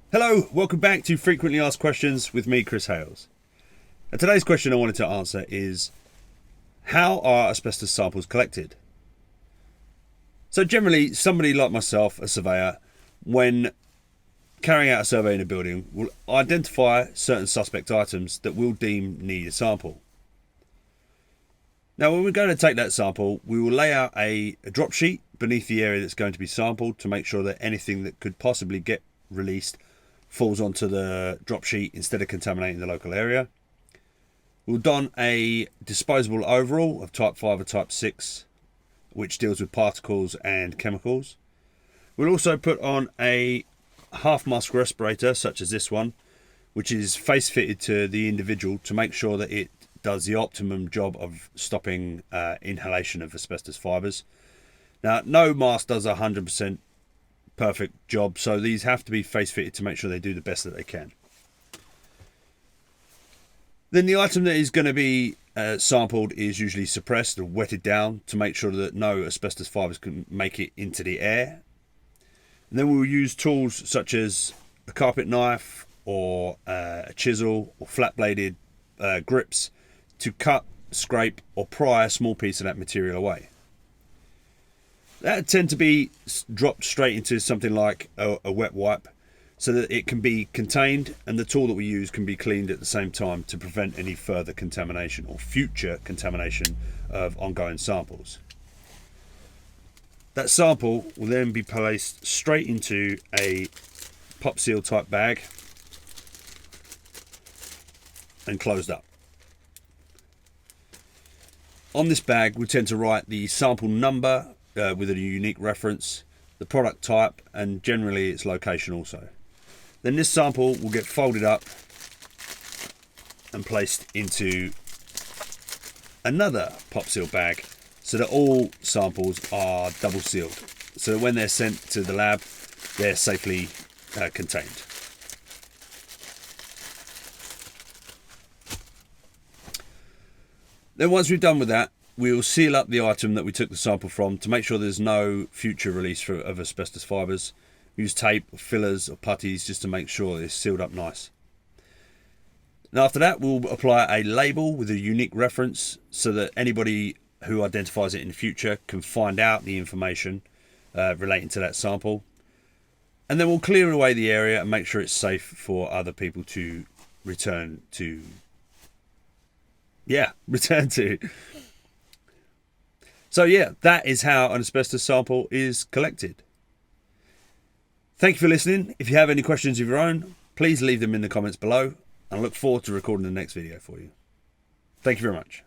Hello, welcome back to Frequently Asked Questions with me, Chris Hales. And today's question I wanted to answer is, how are asbestos samples collected? So generally, somebody like myself, a surveyor, when carrying out a survey in a building, will identify certain suspect items that we'll deem need a sample. Now, when we're going to take that sample, we will lay out a drop sheet beneath the area that's going to be sampled to make sure that anything that could possibly get released falls onto the drop sheet instead of contaminating the local area. We'll don a disposable overall of type 5 or type 6, which deals with particles and chemicals. We'll also put on a half mask respirator such as this one, which is face fitted to the individual to make sure that it does the optimum job of stopping inhalation of asbestos fibres. Now, no mask does 100% perfect job, so these have to be face fitted to make sure they do the best that they can. Then the item that is going to be sampled is usually suppressed or wetted down to make sure that no asbestos fibres can make it into the air. And then we'll use tools such as a carpet knife or a chisel or flat bladed grips to cut, scrape or pry a small piece of that material away. That tend to be dropped straight into something like a wet wipe so that it can be contained and the tool that we use can be cleaned at the same time to prevent any further contamination or future contamination of ongoing samples. That sample will then be placed straight into a pop seal type bag and closed up. On this bag we tend to write the sample number with a unique reference, the product type, and generally its location also. Then this sample will get folded up and placed into another pop seal bag so that all samples are double sealed, so that when they're sent to the lab they're safely contained. Then once we've done with that, we'll seal up the item that we took the sample from to make sure there's no future release of asbestos fibres. Use tape, or fillers or putties just to make sure it's sealed up nice. And after that we'll apply a label with a unique reference so that anybody who identifies it in the future can find out the information relating to that sample. And then we'll clear away the area and make sure it's safe for other people to return to. So yeah, that is how an asbestos sample is collected. Thank you for listening. If you have any questions of your own, please leave them in the comments below, and I look forward to recording the next video for you. Thank you very much.